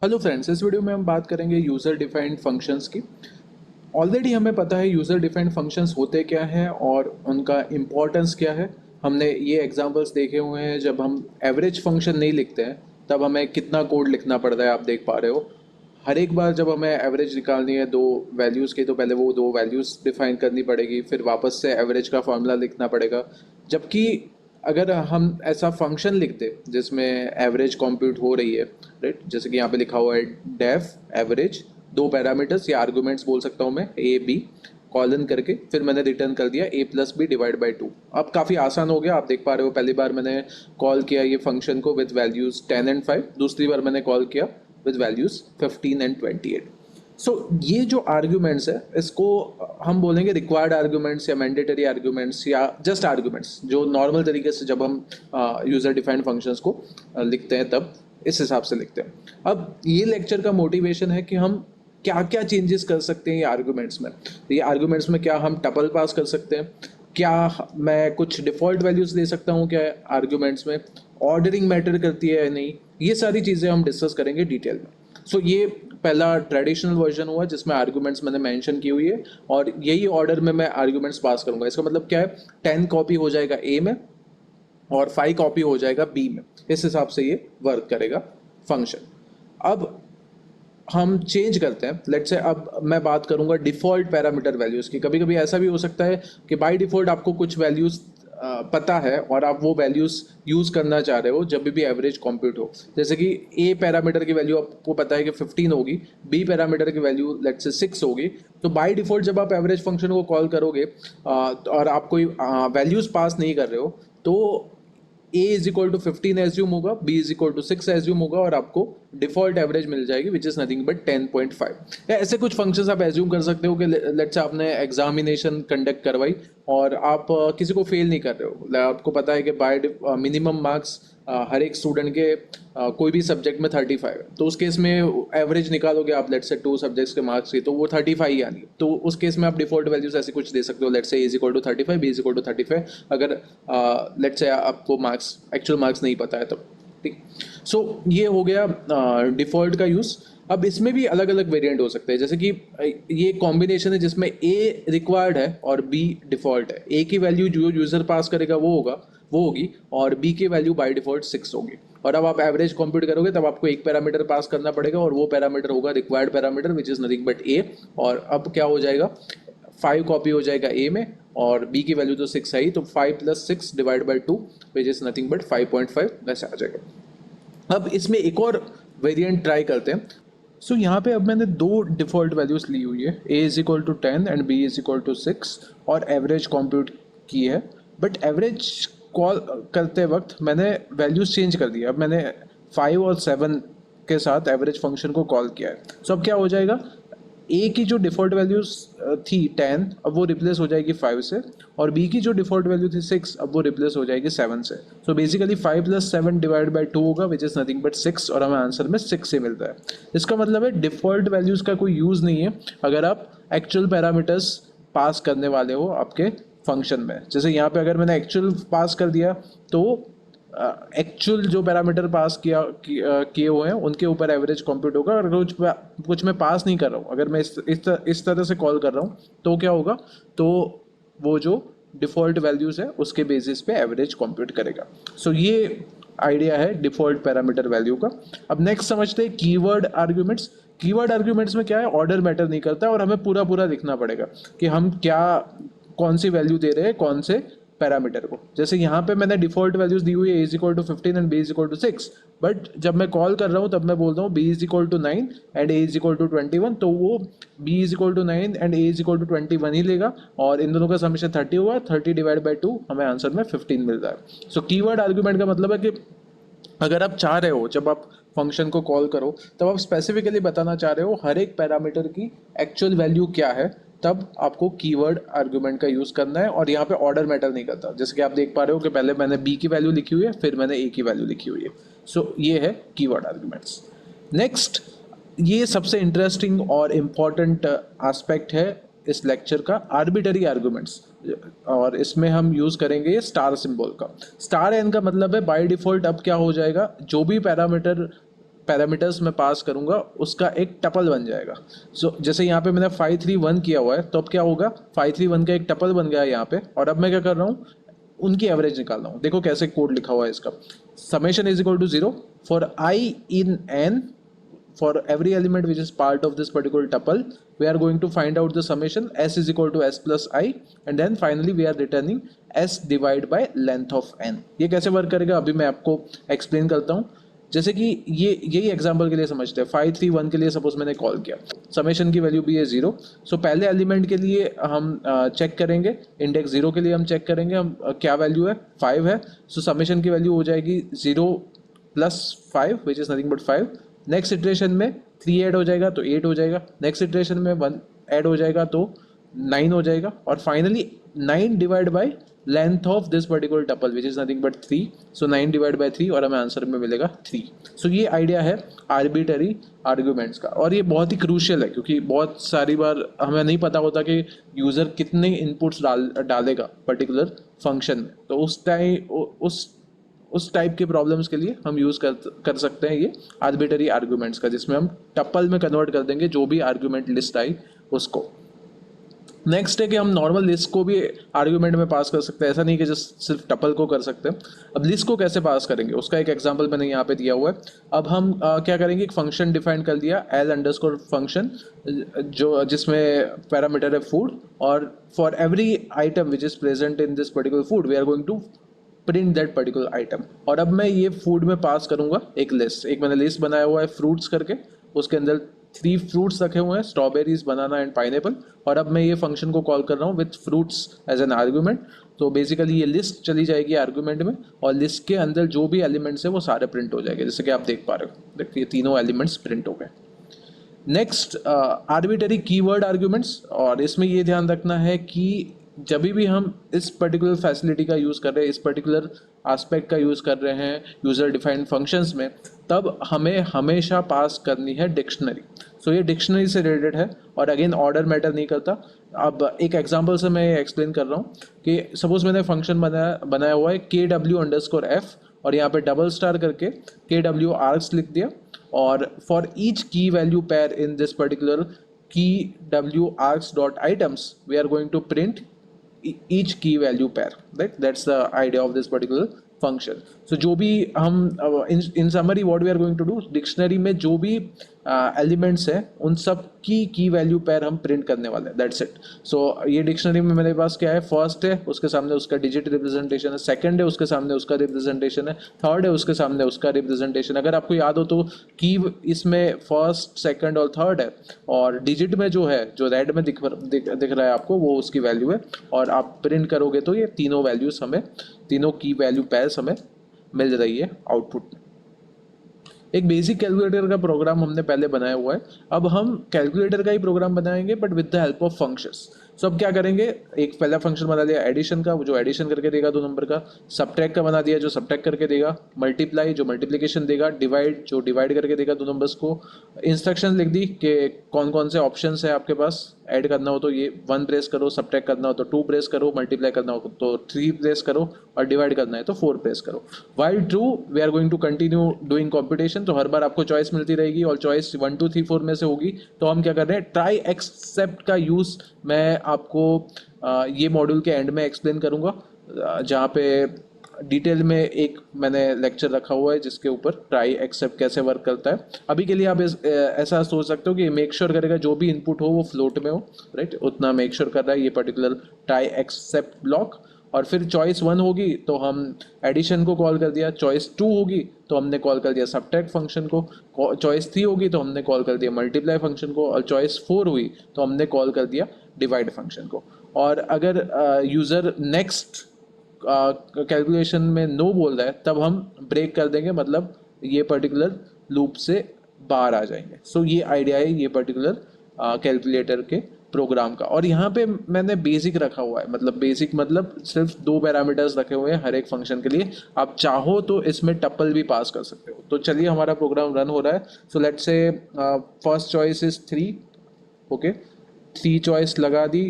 Hello friends, इस video में हम बात करेंगे यूज़र डिफाइंड फंक्शंस की। ऑलरेडी हमें पता है यूज़र डिफाइंड फंक्शंस होते क्या हैं और उनका इम्पोर्टेंस क्या है। हमने ये एग्जांपल्स देखे हुए हैं। जब हम एवरेज फंक्शन नहीं लिखते हैं तब हमें कितना कोड लिखना पड़ता है, आप देख पा रहे हो। हर एक बार जब हमें एवरेज निकालनी है दो वैल्यूज़ की, तो पहले वो दो वैल्यूज़ डिफाइन करनी पड़ेगी, फिर वापस से एवरेज का फॉर्मूला लिखना पड़ेगा। जबकि अगर हम ऐसा फंक्शन लिख दें जिसमें एवरेज कंप्यूट हो रही है, राइट, जैसे कि यहाँ पे लिखा हुआ है डेफ एवरेज, दो पैरामीटर्स या आर्गुमेंट्स बोल सकता हूँ मैं, ए बी कॉलन करके, फिर मैंने रिटर्न कर दिया A plus B divide by two. अब काफ़ी आसान हो गया, आप देख पा रहे हो। पहली बार मैंने कॉल किया ये फंक्शन को विद वैल्यूज़ 10 एंड 5, दूसरी बार मैंने कॉल किया विद वैल्यूज़ 15 एंड 28। सो ये जो आर्ग्यूमेंट्स है इसको हम बोलेंगे रिक्वायर्ड आर्ग्यूमेंट्स या मैंडेटरी आर्ग्यूमेंट्स या जस्ट आर्ग्यूमेंट्स, जो नॉर्मल तरीके से जब हम यूज़र डिफाइंड फंक्शंस को लिखते हैं तब इस हिसाब से लिखते हैं। अब ये लेक्चर का मोटिवेशन है कि हम क्या क्या चेंजेस कर सकते हैं ये आर्ग्यूमेंट्स में। ये आर्ग्यूमेंट्स में क्या हम टपल पास कर सकते हैं, क्या मैं कुछ डिफ़ॉल्ट वैल्यूज़ दे सकता हूँ क्या आर्ग्यूमेंट्स में, ऑर्डरिंग मैटर करती है या नहीं, ये सारी चीज़ें हम डिस्कस करेंगे डिटेल में। सो ये पहला ट्रेडिशनल वर्जन हुआ जिसमें आर्ग्यूमेंट्स मैंने मेंशन की हुई है और यही ऑर्डर में मैं आर्ग्यूमेंट्स पास करूंगा। इसका मतलब क्या है, 10 कॉपी हो जाएगा ए में और 5 कॉपी हो जाएगा बी में। इस हिसाब से ये वर्क करेगा फंक्शन। अब हम चेंज करते हैं, लेट्स से अब मैं बात करूंगा डिफ़ॉल्ट पैरामीटर वैल्यूज़ की। कभी कभी ऐसा भी हो सकता है कि बाय डिफ़ॉल्ट आपको कुछ वैल्यूज़ पता है और आप वो वैल्यूज़ यूज़ करना चाह रहे हो जब भी एवरेज कंप्यूट हो। जैसे कि ए पैरामीटर की वैल्यू आपको पता है कि 15 होगी, बी पैरामीटर की वैल्यू लेट्स से 6 होगी। तो बाय डिफ़ॉल्ट जब आप एवरेज फंक्शन को कॉल करोगे और आप कोई वैल्यूज़ पास नहीं कर रहे हो, तो a is equal to 15 assume होगा, b is equal to 6 assume होगा और आपको डिफॉल्ट एवरेज मिल जाएगी विच इज नथिंग बट 10.5। या ऐसे कुछ फंक्शंस आप एज्यूम कर सकते हो कि लेट्स से आपने एग्जामिनेशन कंडक्ट करवाई और आप किसी को फेल नहीं कर रहे हो। आपको पता है कि बाय मिनिमम मार्क्स हर एक स्टूडेंट के कोई भी सब्जेक्ट में 35 है, तो उस केस में एवरेज निकालोगे आप लेट्स से 2 सब्जेक्ट्स के मार्क्स की, तो वो 35 ही आनी। तो उस केस में आप डिफॉल्ट वैल्यूज ऐसे कुछ दे सकते हो, let's say a is equal to 35, b is equal to 35, अगर लेट्स से आपको मार्क्स एक्चुअल मार्क्स नहीं पता है तब। ठीक, सो ये हो गया डिफ़ॉल्ट का यूज़। अब इसमें भी अलग अलग वेरिएंट हो सकते हैं, जैसे कि ये कॉम्बिनेशन है जिसमें ए रिक्वायर्ड है और बी डिफ़ॉल्ट है। ए की वैल्यू जो यूज़र पास करेगा वो होगी और बी की वैल्यू बाय डिफ़ॉल्ट 6 होगी। और अब आप एवरेज कंप्यूट करोगे तब आपको एक पैरामीटर पास करना पड़ेगा और वो पैरामीटर होगा required parameter which is nothing but A. और अब क्या हो जाएगा, 5 कॉपी हो जाएगा ए में और बी की वैल्यू तो 6 है ही, तो 5 plus 6 divide by 2 which is nothing but 5.5 वैसे आ जाएगा। अब इसमें एक और वेरिएंट ट्राई करते हैं। सो यहाँ पे अब मैंने दो डिफ़ॉल्ट वैल्यूज़ ली हुई है, a is equal to 10 and b is equal to 6, और एवरेज कंप्यूट की है। बट एवरेज कॉल करते वक्त मैंने वैल्यूज़ चेंज कर दिया। अब मैंने 5 और 7 के साथ एवरेज फंक्शन को कॉल किया है। सो अब क्या हो जाएगा, ए की जो डिफ़ॉल्ट वैल्यूज़ थी 10, अब वो रिप्लेस हो जाएगी 5 से, और बी की जो डिफ़ॉल्ट वैल्यू थी 6, अब वो रिप्लेस हो जाएगी 7 से। So basically 5 plus 7 divide by 2 होगा विच इज़ नथिंग बट 6, और हमें आंसर में 6 से मिलता है। इसका मतलब है डिफ़ॉल्ट वैल्यूज़ का कोई यूज़ नहीं है अगर आप एक्चुअल पैरामीटर्स पास करने वाले हो आपके फंक्शन में। जैसे यहाँ पे अगर मैंने एक्चुअल पास कर दिया तो एक्चुअल जो पैरामीटर पास किए हुए हैं उनके ऊपर एवरेज कंप्यूट होगा। और कुछ मैं पास नहीं कर रहा हूँ, अगर मैं इस तरह से कॉल कर रहा हूँ तो क्या होगा, तो वो जो डिफ़ॉल्ट वैल्यूज़ है उसके बेसिस पे एवरेज कंप्यूट करेगा। सो ये आइडिया है डिफ़ॉल्ट पैरामीटर वैल्यू का। अब नेक्स्ट समझते हैं कीवर्ड आर्ग्यूमेंट्स। कीवर्ड आर्ग्यूमेंट्स में क्या है, ऑर्डर मैटर नहीं करता और हमें पूरा पूरा लिखना पड़ेगा कि हम क्या कौन सी वैल्यू दे रहे हैं कौन से पैरामीटर को। जैसे यहाँ पे मैंने डिफ़ॉल्ट वैल्यूज़ दी हुई है, A is equal to 15 and B is equal to 6, but जब मैं कॉल कर रहा हूँ तब मैं बोल रहा हूँ b is equal to 9 and a is equal to 21, तो वो b is equal to 9 and a is equal to 21 ही लेगा और इन दोनों का समेशन 30 हुआ, 30 डिवाइड बाई 2 हमें आंसर में 15 मिल रहा है। सो कीवर्ड आर्ग्यूमेंट का मतलब है कि अगर आप चाह रहे हो जब आप फंक्शन को कॉल करो तब आप स्पेसिफिकली बताना चाह रहे हो हर एक पैरामीटर की एक्चुअल वैल्यू क्या है, तब आपको कीवर्ड आर्गुमेंट का यूज़ करना है। और यहाँ पे ऑर्डर मैटर नहीं करता, जैसे कि आप देख पा रहे हो कि पहले मैंने बी की वैल्यू लिखी हुई है फिर मैंने ए की वैल्यू लिखी हुई है। सो ये है कीवर्ड आर्गुमेंट्स। नेक्स्ट, ये सबसे इंटरेस्टिंग और इम्पॉर्टेंट एस्पेक्ट है इस लेक्चर का, आर्बिटरी आर्गुमेंट्स। और इसमें हम यूज़ करेंगे स्टार सिंबल का। स्टार एन का मतलब है बाय डिफ़ॉल्ट अब क्या हो जाएगा, जो भी पैरामीटर पैरामीटर्स मैं पास करूंगा उसका एक टपल बन जाएगा। सो जैसे यहाँ पे मैंने 531 किया हुआ है, तो अब क्या होगा, 531 का एक टपल बन गया यहाँ पे, और अब मैं क्या कर रहा हूँ, उनकी एवरेज निकाल रहा हूँ। देखो कैसे कोड लिखा हुआ है इसका, summation is equal to 0 for i in n, for every element which is part of this particular tuple, we are going to find out the summation s is equal to s plus I, and then finally we are returning s divided by length of n। ये कैसे work करेगा अभी मैं आपको explain करता हूँ। जैसे कि ये यही एग्जांपल के लिए समझते हैं, 531 के लिए सपोज मैंने कॉल किया, समेशन की वैल्यू भी है 0। सो पहले एलिमेंट के लिए हम चेक करेंगे, इंडेक्स 0 के लिए हम चेक करेंगे हम क्या वैल्यू है, 5 है। सो समेशन की वैल्यू हो जाएगी 0 plus 5 which is nothing but 5। Next iteration में 3 ऐड हो जाएगा तो 8 हो जाएगा, नेक्स्ट इटरेशन में 1 ऐड हो जाएगा तो 9 हो जाएगा, और finally 9 divide by length of this particular tuple which is nothing but 3। So 9 divide by 3 और हमें आंसर में मिलेगा 3। सो ये आइडिया है आर्बिटरी आर्ग्यूमेंट्स का, और ये बहुत ही क्रूशियल है क्योंकि बहुत सारी बार हमें नहीं पता होता कि यूज़र कितने इनपुट्स डालेगा पर्टिकुलर फंक्शन में। तो उस टाइप के प्रॉब्लम्स के लिए हम यूज़ कर सकते हैं ये आर्बिटरी आर्ग्यूमेंट्स का, जिसमें हम टपल में कन्वर्ट कर देंगे जो भी आर्ग्यूमेंट लिस्ट आई उसको। नेक्स्ट है कि हम नॉर्मल लिस्ट को भी आर्ग्यूमेंट में पास कर सकते हैं, ऐसा नहीं कि जस्ट सिर्फ टपल को कर सकते हैं। अब लिस्ट को कैसे पास करेंगे उसका एक एग्जांपल मैंने यहाँ पे दिया हुआ है। अब हम क्या करेंगे, एक फंक्शन डिफाइन कर दिया एल अंडरस्कोर फंक्शन, जो जिसमें पैरामीटर है फूड, और for every item which is present in this particular food we are going to print that particular item. और अब मैं ये फूड में पास करूंगा एक लिस्ट, एक मैंने लिस्ट बनाया हुआ है फ्रूट्स करके, उसके अंदर 3 फ्रूट्स रखे हुए हैं, स्ट्रॉबेरीज, बनाना एंड पाइनएप्पल, और अब मैं ये फंक्शन को कॉल कर रहा हूँ with fruits as an argument. तो बेसिकली ये लिस्ट चली जाएगी आर्ग्यूमेंट में, और लिस्ट के अंदर जो भी एलिमेंट्स है वो सारे प्रिंट हो जाएंगे, जैसे कि आप देख पा रहे हो, देखिए तीनों एलिमेंट्स प्रिंट हो गए। नेक्स्ट आर्बिटरी कीवर्ड आर्ग्यूमेंट्स, और इसमें ये ध्यान रखना है कि जब भी हम इस पर्टिकुलर फैसिलिटी का यूज़ कर रहे हैं, इस पर्टिकुलर एस्पेक्ट का यूज़ कर रहे हैं यूज़र डिफाइंड फंक्शंस में, तब हमें हमेशा पास करनी है डिक्शनरी। सो ये डिक्शनरी से रिलेटेड है, और अगेन ऑर्डर मैटर नहीं करता। अब एक एग्जांपल से मैं एक्सप्लेन कर रहा हूँ कि सपोज मैंने फंक्शन बनाया हुआ है KW_F, और यहाँ पे डबल स्टार करके KW आर्क्स लिख दिया, और फॉर ईच की value pair in this particular KW args dot items we are going to print each key value pair, right? That's the idea of this particular function. So जो भी हम in summary what we are going to do, dictionary में जो भी elements हैं उन सब की वैल्यू पेयर हम प्रिंट करने वाले हैं, दैट्स इट। सो ये डिक्शनरी में मेरे पास क्या है, फर्स्ट है उसके सामने उसका डिजिट रिप्रेजेंटेशन है, सेकंड है उसके सामने उसका रिप्रेजेंटेशन है, थर्ड है उसके सामने उसका रिप्रेजेंटेशन। अगर आपको याद हो तो की इसमें फर्स्ट सेकंड और थर्ड है, और डिजिट में जो है, जो रेड में दिख रहा है आपको, वो उसकी वैल्यू है, और आप प्रिंट करोगे तो ये तीनों वैल्यूज हमें, तीनों की वैल्यू पेयर्स हमें मिल रही है आउटपुट में। एक बेसिक कैलकुलेटर का प्रोग्राम हमने पहले बनाया हुआ है, अब हम कैलकुलेटर का ही प्रोग्राम बनाएंगे but with the help of functions. So अब क्या करेंगे, एक पहला फंक्शन बना दिया एडिशन का, जो एडिशन करके देगा 2 नंबर का, सब्ट्रैक्ट का बना दिया जो सब्ट्रैक्ट करके देगा, मल्टीप्लाई जो मल्टीप्लिकेशन देगा, डिवाइड जो डिवाइड करके देगा 2 नंबर्स को। इंस्ट्रक्शन लिख दी कि कौन कौन से ऑप्शंस है आपके पास, ऐड करना हो तो ये 1 प्रेस करो, सब्ट्रैक्ट करना हो तो 2 प्रेस करो, मल्टीप्लाई करना हो तो 3 प्रेस करो, और डिवाइड करना है तो 4 प्रेस करो। While true we are going to continue doing competition, तो हर बार आपको चॉइस मिलती रहेगी, और चॉइस 1 2 3 4 में से होगी। तो हम क्या कर रहे हैं, ट्राई एक्सेप्ट का यूज़ मैं आपको ये मॉड्यूल के एंड में एक्सप्लेन करूँगा, जहाँ पे डिटेल में एक मैंने लेक्चर रखा हुआ है जिसके ऊपर ट्राई एक्सेप्ट कैसे वर्क करता है। अभी के लिए आप ऐसा सोच सकते हो कि मेक श्योर करेगा जो भी इनपुट हो वो फ्लोट में हो, राइट, उतना मेक श्योर कर रहा है ये पर्टिकुलर ट्राई एक्सेप्ट ब्लॉक। और फिर चॉइस 1 होगी तो हम एडिशन को कॉल कर दिया, चॉइस 2 होगी तो हमने कॉल कर दिया सब्ट्रैक्ट फंक्शन को, चॉइस 3 होगी तो हमने कॉल कर दिया मल्टीप्लाई फंक्शन को, और चॉइस 4 हुई तो हमने कॉल कर दिया डिवाइड फंक्शन को। और अगर यूज़र नेक्स्ट कैलकुलेशन में नो बोल रहा है तब हम ब्रेक कर देंगे, मतलब ये पर्टिकुलर लूप से बाहर आ जाएंगे। सो ये आइडिया है ये पर्टिकुलर कैलकुलेटर के प्रोग्राम का। और यहाँ पे मैंने बेसिक रखा हुआ है, मतलब बेसिक मतलब सिर्फ 2 पैरामीटर्स रखे हुए हैं हर एक फंक्शन के लिए। आप चाहो तो इसमें टपल भी पास कर सकते हो। तो चलिए हमारा प्रोग्राम रन हो रहा है। So let's say first choice is 3, okay, 3 choice लगा दी,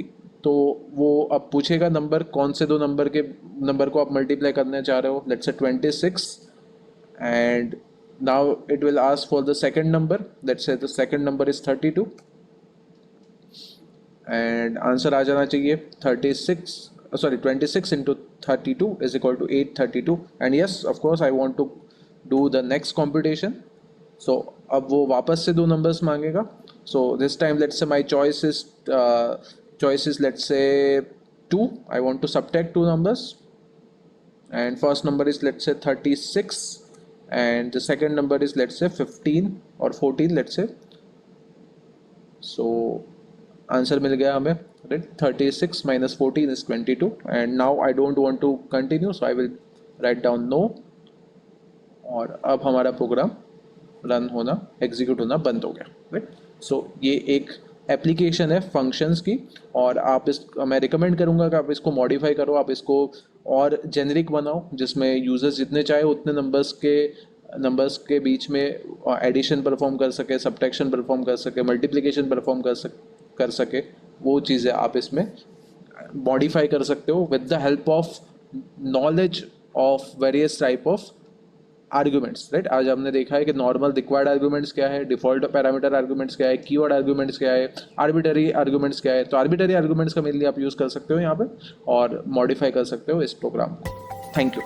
तो वो अब पूछेगा नंबर, कौन से 2 नंबर को आप मल्टीप्लाई करना चाह रहे हो। लेट्स से 26 and Now it will ask for the second number. Let's say the second number is 32 and answer आ जाना चाहिए 26 into 32 is equal to 832 and yes of course I want to do the next computation. So अब वो वापस से दो numbers मांगेगा. So this time let's say my choice is let's say 2. I want to subtract two numbers and first number is let's say 36 and the second number is let's say 15 or 14 let's say. So answer मिल गया हमें, right. 36 minus 14 is 22 and now I don't want to continue so I will write down no. और अब हमारा program run होना, execute होना बंद हो गया, राइट. सो ये एक एप्लीकेशन है फंक्शंस की और आप मैं रिकमेंड करूँगा कि आप इसको मॉडिफाई करो, आप इसको और जेनरिक बनाओ जिसमें यूज़र्स जितने चाहे उतने नंबर्स के बीच में एडिशन परफॉर्म कर सके, सब्ट्रैक्शन परफॉर्म कर सके, मल्टीप्लिकेशन परफॉर्म कर सके. वो चीज़ें आप इसमें मॉडिफाई कर सकते हो with the help of knowledge of various type of arguments, right. आज हमने देखा है कि नॉर्मल रिक्वायर्ड आर्ग्यूमेंट्स क्या है, डिफॉल्ट पैरामीटर आर्ग्यूमेंट्स क्या है, कीवर्ड आर्ग्यूमेंट्स क्या है, आर्बिटरी आर्ग्यूमेंट्स क्या है. तो आर्बिटरी आर्ग्यूमेंट्स का मेनली आप यूज़ कर सकते हो यहाँ पे और मॉडिफाई कर सकते हो इस प्रोग्राम को. Thank you.